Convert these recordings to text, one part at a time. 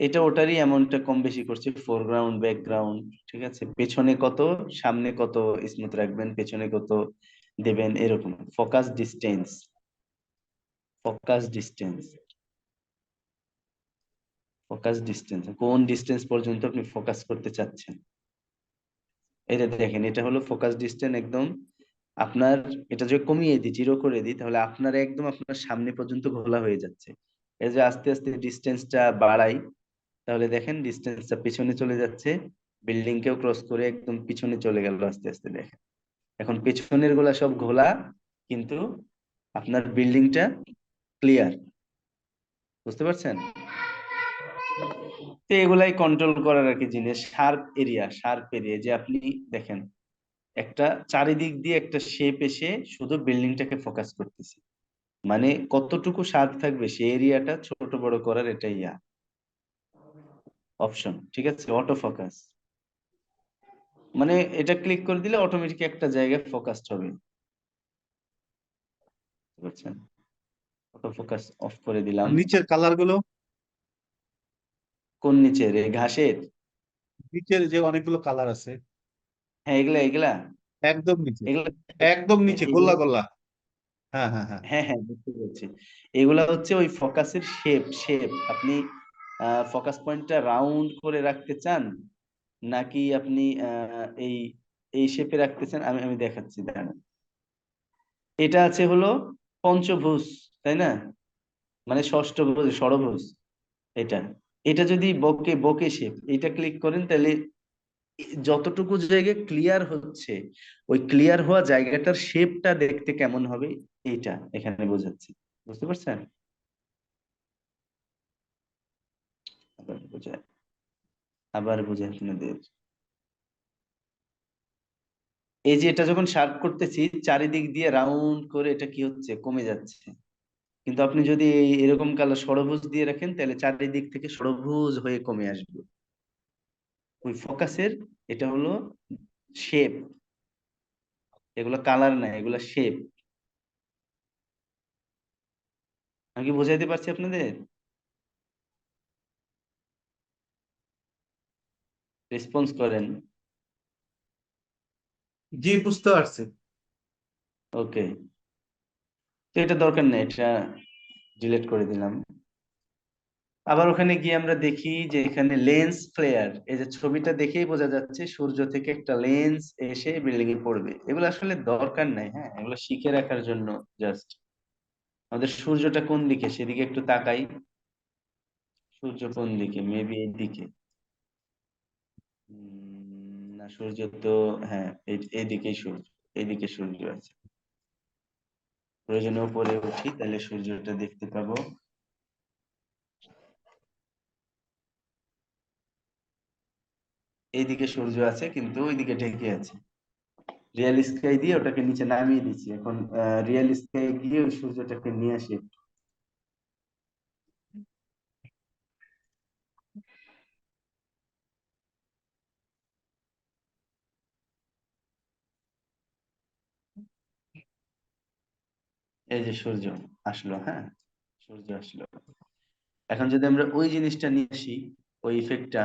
এটা ওটারই এমনটা কম বেশি করছে, ফোরগ্রাউন্ড ব্যাকগ্রাউন্ড, ঠিক আছে, পেছনে কত সামনে কত স্মুথ রাখবেন, পেছনে কত দেবেন, এরকম। Focus distance, focus distance, focus distance, কোন ডিস্টেন্স পর্যন্ত আপনি ফোকাস করতে চাচ্ছেন। এটা দেখেন, এটা হলো ফোকাস ডিস্টেন্স একদম আপনার। এটা যদি কমিয়ে দিই, জিরো করে দিই, তাহলে আপনার একদম আপনার সামনে পর্যন্ত ঘোলা হয়ে যাচ্ছে। এই যে আস্তে আস্তে ডিস্টেন্সটা বাড়াই, তাহলে দেখেন ডিস্টেন্সটা পিছনে চলে যাচ্ছে, বিল্ডিং কেও ক্রস করে একদম পিছনে চলে গেল আস্তে আস্তে। দেখেন এখন পেছনের গুলা সব ঘোলা, কিন্তু আপনার বিল্ডিংটা ক্লিয়ার। বুঝতে পারছেন? তো এগুলাই কন্ট্রোল করার আর কি জিনিস। শার্প এরিয়া, শার্প এরিয়া যে আপনি দেখেন একটা চারিদিক দিয়ে একটা শেপ এসে শুধু বিল্ডিংটাকে ফোকাস করতেছে, মানে কতটুকু শার্প থাকবে সেই এরিয়াটা ছোট বড় করার, এটাই অপশন, ঠিক আছে, অটো ফোকাস। মানে এটা ক্লিক করে দিলে অটোমেটিক একটা জায়গায় ফোকাসড হবে। বুঝতে পারছেন? অটো ফোকাস অফ করে দিলাম। আর নিচের কালার গুলো, কোন নিচের, এই ঘাসের? নিচের যে অনেকগুলো কালার আছে, হ্যাঁ, এগুলা এগুলা একদম নিচে, এগুলা একদম নিচে গোল্লা এগুলা গোল্লা। হ্যাঁ হ্যাঁ হ্যাঁ। হ্যাঁ হ্যাঁ, বুঝতে পেরেছি। এগুলা হচ্ছে ওই ফোকাসের শেপ, শেপ আপনি ফোকাস পয়েন্টটা রাউন্ড করে রাখতে চান, নাকি আপনি এই এই শেপে রাখতে চান, আমি আমি দেখাচ্ছি, দাঁড়ান। এটা আছে হলো পঞ্চভুজ, তাই না? মানে ষষ্ঠভুজ, ষড়ভুজ। এটা এটা যদি বকে বকে শেপ, এটা ক্লিক করেন, তাহলে যতটুকু জায়গা ক্লিয়ার হচ্ছে, ওই ক্লিয়ার হওয়া জায়গাটার শেপটা দেখতে কেমন হবে, এইটা এখানে বোঝাচ্ছি। বুঝতে পারছেন? আবার বোঝায়, আবার বোঝায় আপনাদের। এই যে এটা যখন শার্প করতেছি, চারিদিক দিয়ে রাউন্ড করে এটা কি হচ্ছে, কমে যাচ্ছে। কিন্তু আপনি যদি এরকম কালার ষড়ভুজ দিয়ে রাখেন, তাহলে চারিদিক থেকে ষড়ভুজ হয়ে কমে আসবে। ওই ফোকাসের এটা হলো শেপ, এগুলো কালার না, এগুলো শেপ। আমি কি বোঝাইতে পারছি আপনাদের? রেসপন্স করেন। জি, বুঝতে পারছি। ওকে, তো এটা দরকার নেই, এটা ডিলিট করে দিলাম। আবার ওখানে গিয়ে আমরা দেখি যে এখানে লেন্স ফ্লেয়ার, এই যে ছবিটা দেখেই বোঝা যাচ্ছে সূর্য থেকে একটা লেন্স এসে বিল্ডিং এ পড়বে। এগুলো আসলে দরকার নাই, হ্যাঁ, এগুলো শিখে রাখার জন্য জাস্ট। আমাদের সূর্যটা কোন দিকে সেদিকে একটু তাকাই। সূর্য কোন দিকে, মেবি এই দিকে। না, সূর্য তো, হ্যাঁ, এইদিকেই সূর্য, এইদিকে সূর্য আছে। প্রয়োজনে উপরে উঠি, তাহলে সূর্যটা দেখতে পাবো। এইদিকে সূর্য আছে, কিন্তু ওইদিকে ঢেকে আছে। রিয়েল স্কাই দিয়ে ওটাকে নিচে নামিয়ে দিচ্ছি এখন। রিয়েল স্কাই দিয়ে ওই সূর্যটাকে নিয়ে আসি। এই যে সূর্য আসলো, হ্যাঁ, সূর্য আসলো। এখন যদি আমরা ওই জিনিসটা নিয়ে আসি, ওই ইফেক্টটা,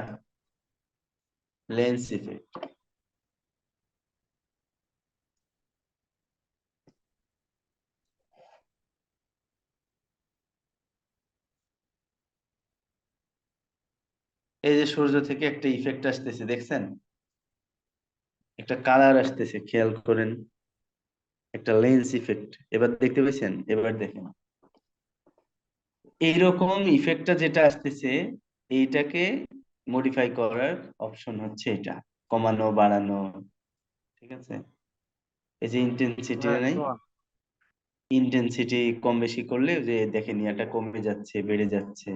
লেন্স ইফেক্ট। এই যে সূর্য থেকে একটা ইফেক্ট আসতেছে, দেখছেন? একটা কালার আসতেছে, খেয়াল করেন, একটা লেন্স ইফেক্ট। এবার দেখতে পেয়েছেন? এবার দেখেন এইরকম ইফেক্টটা যেটা আসতেছে, এইটাকে মডিফাই করার অপশন হচ্ছে এটা, কমানো বাড়ানো, ঠিক আছে। এই যে ইন্টেন্সিটি হ্যাঁ, নাই, শোন। ইন্টেন্সিটি কম বেশি করলে যে দেখেন এটা কমে যাচ্ছে, বেড়ে যাচ্ছে।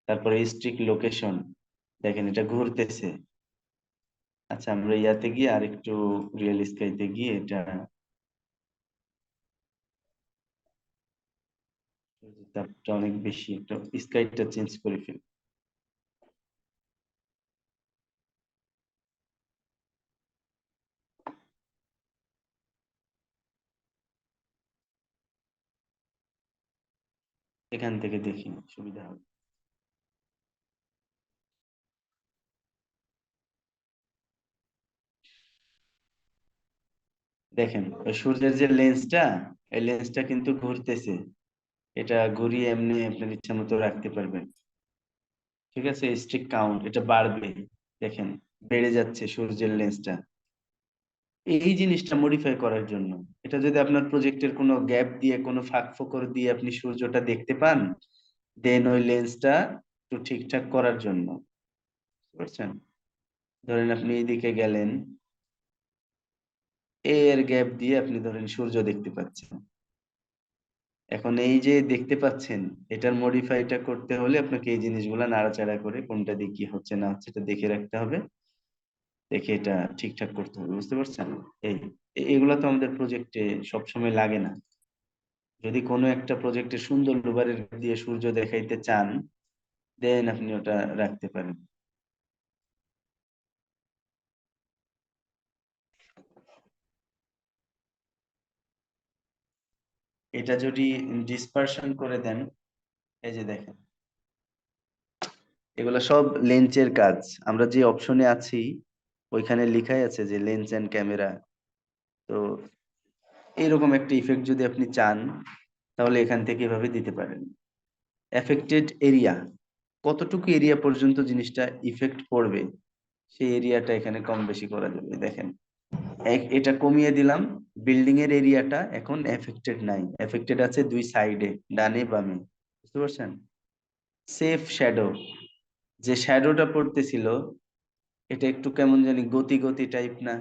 তারপরে স্ট্রিক লোকেশন, দেখেন এটা ঘুরতেছে। আচ্ছা, আমরা ইয়াতে গিয়ে আরেকটু রিয়েল স্কাইতে গিয়ে এটা তাপটা অনেক বেশি, একটা স্কাইটা চেঞ্জ করে ফেলি। এখান থেকে দেখি সুবিধা হবে। দেখেন ওই সূর্যের যে লেন্সটা, এই লেন্সটা কিন্তু ঘুরতেছে, এটা ঘুরিয়ে এমনি আপনার ইচ্ছা মতো রাখতে পারবেন। ঠিক আছে, স্ট্রিক কাউন্ট এটা বাড়বে, দেখেন বেড়ে যাচ্ছে সূর্যের লেন্সটা। এই জিনিসটা মডিফাই করার জন্য, এটা যদি আপনার প্রজেক্টের কোনো গ্যাপ দিয়ে, কোনো ফাঁক ফোকর দিয়ে আপনি সূর্যটা দেখতে পান, দেন ওই লেন্সটা একটু ঠিকঠাক করার জন্য, বুঝতে পারছেন? ধরেন আপনি এইদিকে গেলেন, এর গ্যাপ দিয়ে আপনি ধরেন সূর্য দেখতে পাচ্ছেন। এখন এই যে দেখতে পাচ্ছেন, এটার মডিফাইটা করতে হলে আপনাকে এই জিনিসগুলা নাড়াচাড়া করে কোনটা দিয়ে কি হচ্ছে না হচ্ছে এটা দেখে রাখতে হবে, দেখে এটা ঠিকঠাক করতে হবে, বুঝতে পারছেন? এই এগুলা তো আমাদের প্রজেক্টে সবসময় লাগে না। যদি কোনো একটা প্রজেক্টে সুন্দর রুবারের দিয়ে সূর্য দেখাইতে চান, দেন আপনি ওটা রাখতে পারেন। এটা যদি ডিসপারশন করে দেন, এই যে দেখেন, এগুলা সব লেন্সের কাজ। আমরা যে অপশনে আছি ওইখানে লিখাই আছে যে লেন্স এন্ড ক্যামেরা। তো এইরকম একটা ইফেক্ট যদি আপনি চান, তাহলে এখান থেকে এভাবে দিতে পারেন। এফেক্টেড এরিয়া, কতটুকু এরিয়া পর্যন্ত জিনিসটা ইফেক্ট পড়বে, সেই এরিয়াটা এখানে কম বেশি করা যাবে। দেখেন এটা কমিয়ে দিলাম, বিল্ডিং এর এরিয়াটা এখন এফেক্টেড নাই, এফেক্টেড আছে দুই সাইডে, ডানে বামে, বুঝতে পারছেন? সেফ শ্যাডো, যে শ্যাডোটা পড়তেছিল, এটা একটু কেমন জানি গতি গতি টাইপ না?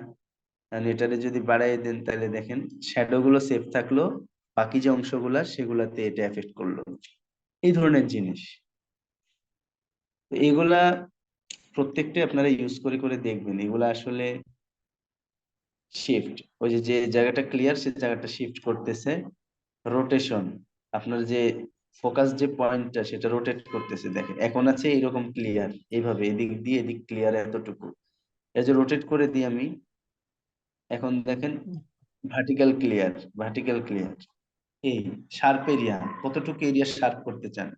আর এটারে যদি বাড়াই দেন তাহলে দেখেন শ্যাডো গুলো সেফ থাকলো, বাকি যে অংশগুলা সেগুলাতে এটা এফেক্ট করলো, এই ধরনের জিনিস। তো এগুলা প্রত্যেকটা আপনারা ইউজ করে করে দেখবেন, এগুলা আসলে শিফট, ওই যে যে জায়গাটা ক্লিয়ার সে জায়গাটা শিফট করতেছে। রোটেশন, আপনার যে ফোকাস যে পয়েন্টটা সেটা রোটেট করতেছে, দেখেন এখন আছে এরকম ক্লিয়ার, এইভাবে এদিক দিয়ে এদিক ক্লিয়ার এতটুকু, এই যে রোটেট করে দিই আমি, এখন দেখেন ভার্টিক্যাল ক্লিয়ার, ভার্টিক্যাল ক্লিয়ার। এই শার্প এরিয়া, কতটুকু এরিয়া শার্প করতে চান,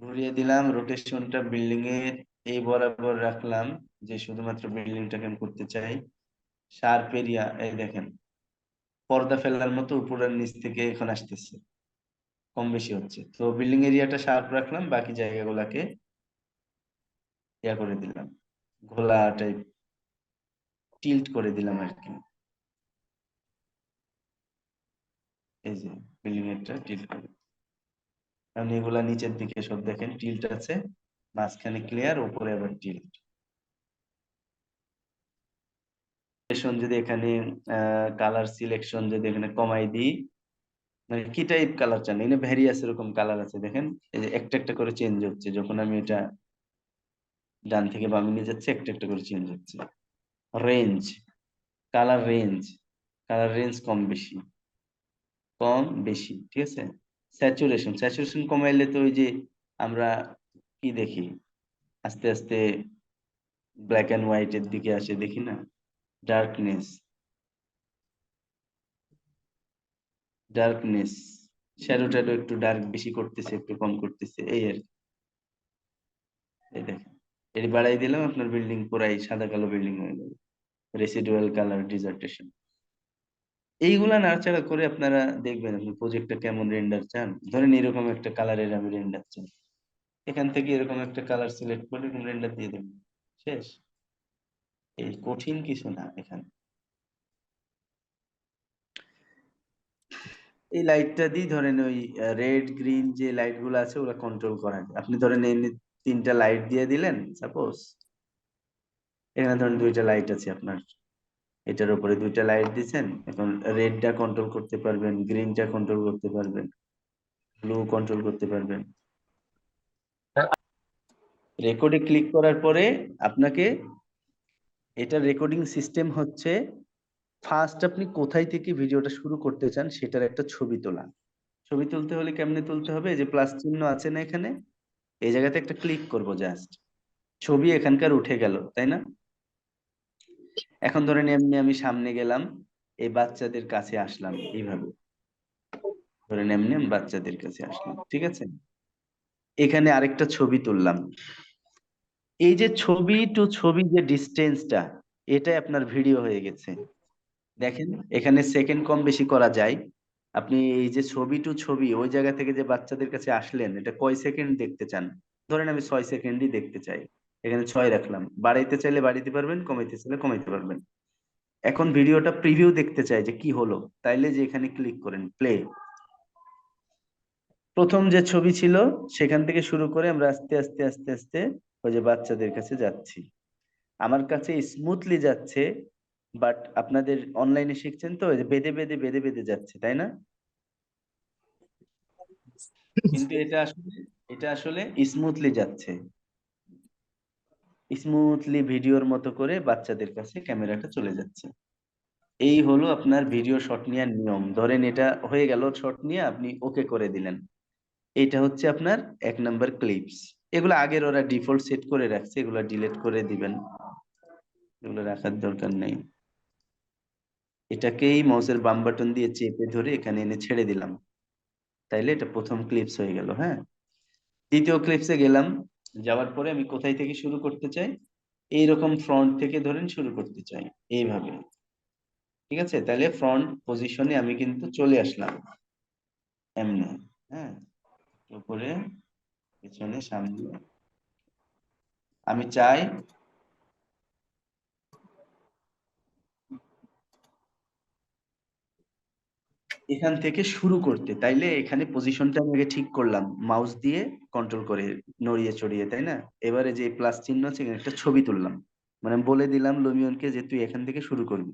ঘুরিয়ে দিলাম, রোটেশনটা বিল্ডিং এর এই বরাবর রাখলাম, যে শুধুমাত্র বিল্ডিংটাকে আমি করতে চাই। শার্প এরিয়া, এই দেখেন পর্দা ফেলার মতো উপর আর নিচ থেকে এখন আসতেছে, কম বেশি হচ্ছে। তো বিল্ডিং এরিয়াটা শার্প রাখলাম, বাকি জায়গাগুলোকে ইয়া করে দিলাম, ঘোলা টাইপ টিল্ট করে দিলাম আর কি। এই যে বিল্ডিং এরটা টিল্ট করে, কারণ এগুলা নিচের দিকে সব দেখেন টিল্ট আছে, মাঝখানে ক্লিয়ার, উপরে আবার টিল্ট। যদি এখানে কালার সিলেকশন যদি এখানে কমাই দিই, মানে কি টাইপ কালার চান, এখানে ভ্যারিয়াস এরকম কালার আছে দেখেন, এই যে একটা একটা করে চেঞ্জ হচ্ছে, যখন আমি এটা ডান থেকে বামে নিয়ে যাচ্ছি একটা একটা করে চেঞ্জ হচ্ছে। Range, colour range, colour range কম বেশি, কম বেশি, ঠিক আছে। স্যাচুরেশন, স্যাচুরেশন কমাইলে তো ওই যে আমরা কি দেখি, আস্তে আস্তে ব্ল্যাক এন্ড হোয়াইট এর দিকে আসে, দেখি না? ডার্কনেস, ডার্কনেস, শ্যাডো ট্যাডো একটু ডার্ক বেশি করতেছে, একটু কম করতেছে, এই আর কি। এই দেখেন, এটি বাড়াই দিলাম, আপনার বিল্ডিং পুরাই সাদা কালো বিল্ডিং হয়ে যাবে, রেসিডুয়াল কালার ডিজার্টেশন। এইগুলা নাড়াচাড়া করে আপনারা দেখবেন আপনি প্রজেক্টটা কেমন রেন্ডার চান। ধরেন এরকম একটা কালারের আমি রেন্ডার চাই, এখান থেকে এরকম একটা কালার সিলেক্ট করে এরকম রেন্ডার দিয়ে দেবেন, শেষ। এই কঠিন কিছু না এখানে। এই লাইটটা দিয়ে ধরেন ওই রেড গ্রিন যে লাইট গুলো আছে ওগুলা কন্ট্রোল করা যায়। আপনি ধরেন এই তিনটা লাইট দিয়ে দিলেন সাপোজ, এখানে ধরেন দুইটা লাইট আছে আপনার, এটার উপরে দুইটা লাইট দিচ্ছেন, এখন রেডটা কন্ট্রোল করতে পারবেন, গ্রিনটা কন্ট্রোল করতে পারবেন, ব্লু কন্ট্রোল করতে পারবেন। রেকর্ডে ক্লিক করার পরে আপনাকে, এটা রেকর্ডিং সিস্টেম হচ্ছে, ফার্স্ট আপনি কোথায় থেকে ভিডিওটা শুরু করতে চান সেটার একটা ছবি তোলা। ছবি তুলতে হলে কেমনে তুলতে হবে, এই যে প্লাস চিহ্ন আছে না এখানে, এই জায়গাতে একটা ক্লিক করব জাস্ট, ছবি এখানকার উঠে গেল, তাই না? এখন ধরেন এমনি আমি সামনে গেলাম, এই বাচ্চাদের কাছে আসলাম এইভাবে, ধরেন এমনি আমি বাচ্চাদের কাছে আসলাম, ঠিক আছে, এখানে আরেকটা ছবি তুললাম। এই যে ছবি টু ছবি যে ডিস্টেন্সটা, এটাই আপনার ভিডিও হয়ে গেছে। দেখেন এখানে সেকেন্ড কম বেশি করা যায়। আপনি এই যে ছবি টু ছবি ওই জায়গা থেকে যে বাচ্চাদের কাছে আসলেন, এটা কয় সেকেন্ড দেখতে চান? ধরেন আমি 6 সেকেন্ডই দেখতে চাই, এখানে 6 রাখলাম। বাড়াইতে চাইলে বাড়াইতে পারবেন, কমাইতে চাইলে কমাইতে পারবেন। এখন ভিডিওটা প্রিভিউ দেখতে চাই যে কি হলো, তাইলে যে এখানে ক্লিক করেন প্লে। প্রথম যে ছবি ছিল সেখান থেকে শুরু করে আমরা আস্তে আস্তে আস্তে আস্তে ওই যে বাচ্চাদের কাছে যাচ্ছি। আমার কাছে স্মুথলি যাচ্ছে, বাট আপনাদের অনলাইনে শিখছেন তো, এই যে বেঁধে বেঁধে বেঁধে বেঁধে যাচ্ছে, তাই না? কিন্তু এটা আসলে স্মুথলি যাচ্ছে, স্মুথলি ভিডিওর মতো করে বাচ্চাদের কাছে ক্যামেরাটা চলে যাচ্ছে। এই হলো আপনার ভিডিও শট নেওয়ার নিয়ম। ধরেন এটা হয়ে গেল, শট নিয়ে আপনি ওকে করে দিলেন। এটা হচ্ছে আপনার 1 নাম্বার ক্লিপস। এগুলো আগের ওরা ডিফল্ট সেট করে রাখছে, এগুলো ডিলিট করে দিবেন, এগুলো রাখার দরকার নেই। এটাকেই মাউসের বাম বাটন দিয়ে চেপে ধরে এখানে এনে ছেড়ে দিলাম, তাইলে এটা প্রথম ক্লিপস হয়ে গেল। হ্যাঁ, দ্বিতীয় ক্লিপসে গেলাম। যাওয়ার পরে আমি কোথায় থেকে শুরু করতে চাই, এইরকম ফ্রন্ট থেকে ধরেন শুরু করতে চাই, এইভাবে। ঠিক আছে, তাহলে ফ্রন্ট পজিশনে আমি কিন্তু চলে আসলাম এমনি। হ্যাঁ, উপরে পিছনে সামনে আমি চাই এখান থেকে শুরু করতে, তাইলে এখানে পজিশনটা আমি আগে ঠিক করলাম মাউস দিয়ে কন্ট্রোল করে নড়িয়ে চড়িয়ে, তাই না? এবারে যে প্লাস চিহ্ন আছে এখানে একটা ছবি তুললাম, মানে আমি বলে দিলাম লুমিয়নকে যে তুই এখান থেকে শুরু করবি।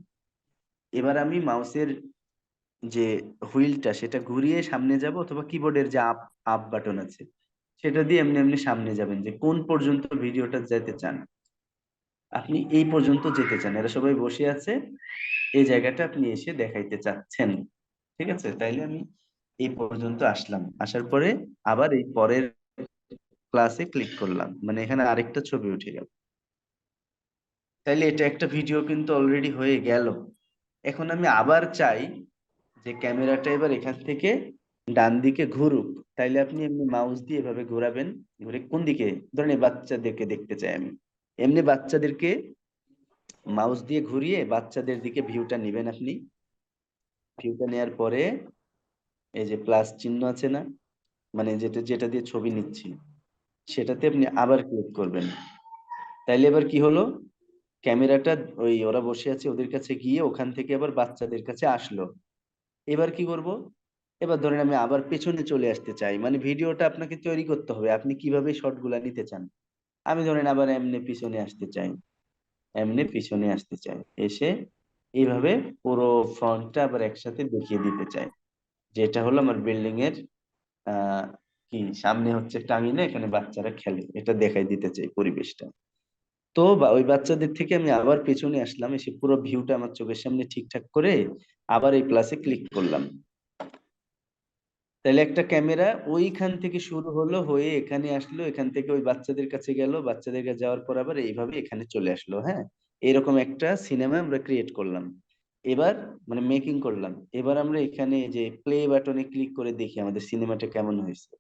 এবার আমি মাউসের যে হুইলটা সেটা ঘুরিয়ে সামনে যাব, অথবা কিবোর্ডের যে আপ আপ বাটন আছে সেটা দিয়ে এমনি এমনি সামনে যাবেন, যে কোন পর্যন্ত ভিডিওটা যেতে চান। আপনি এই পর্যন্ত যেতে চান, এরা সবাই বসে আছে, এই জায়গাটা আপনি এসে দেখাইতে চাচ্ছেন। ঠিক আছে, তাইলে আমি এই পর্যন্ত আসলাম, আসার পরে আবার এই পরের ক্লাসে ক্লিক করলাম, মানে এখানে আরেকটা ছবি উঠে গেল। তাইলে এটা একটা ভিডিও কিন্তু অলরেডি হয়ে গেল। এখন আমি আবার চাই যে ক্যামেরাটা এবার এখান থেকে ডান দিকে ঘুরুক। তাইলে আপনি এমনি মাউস দিয়ে এভাবে ঘোরাবেন, ঘুরে কোন দিকে, ধরেন এই বাচ্চাদেরকে দেখতে চাই আমি, এমনি বাচ্চাদেরকে মাউস দিয়ে ঘুরিয়ে বাচ্চাদের দিকে ভিউটা নিবেন আপনি। ভিউটা নেওয়ার পরে এই যে প্লাস চিহ্ন আছে না, মানে যেটা যেটা দিয়ে ছবি নিচ্ছি সেটাতে আপনি আবার ক্লিক করবেন। তাইলে এবার কি হলো, ক্যামেরাটা ওই ওরা বসে আছে ওদের কাছে গিয়ে ওখান থেকে আবার বাচ্চাদের কাছে আসলো। এবার কি করব, এবার ধরেন আমি আবার পেছনে চলে আসতে চাই, মানে ভিডিওটা আপনাকে তৈরি করতে হবে আপনি কিভাবে শর্ট গুলা নিতে চান। আমি ধরেন আবার এমনি পিছনে আসতে চাই, এমনি পিছনে আসতে চাই, এসে এইভাবে পুরো ফ্রন্টটা আবার একসাথে দেখিয়ে দিতে চাই, যেটা হলো আমার বিল্ডিং এর আহ কি সামনে হচ্ছে টাঙিয়ে এখানে বাচ্চারা খেলে, এটা দেখাই দিতে চাই পরিবেশটা। তো ওই বাচ্চাদের থেকে আমি আবার পেছনে আসলাম, এসে পুরো ভিউটা আমার চোখের সামনে ঠিকঠাক করে আবার এই প্লাসে ক্লিক করলাম। তাহলে একটা ক্যামেরা ওইখান থেকে শুরু হলো, হয়ে এখানে আসলো, এখান থেকে ওই বাচ্চাদের কাছে গেল, বাচ্চাদের কাছে যাওয়ার পর আবার এইভাবে এখানে চলে আসলো। হ্যাঁ, এরকম একটা সিনেমা আমরা ক্রিয়েট করলাম। এবার মানে মেকিং করলাম। এবার আমরা এখানে যে প্লে বাটনে ক্লিক করে দেখি আমাদের সিনেমাটা কেমন হয়েছে।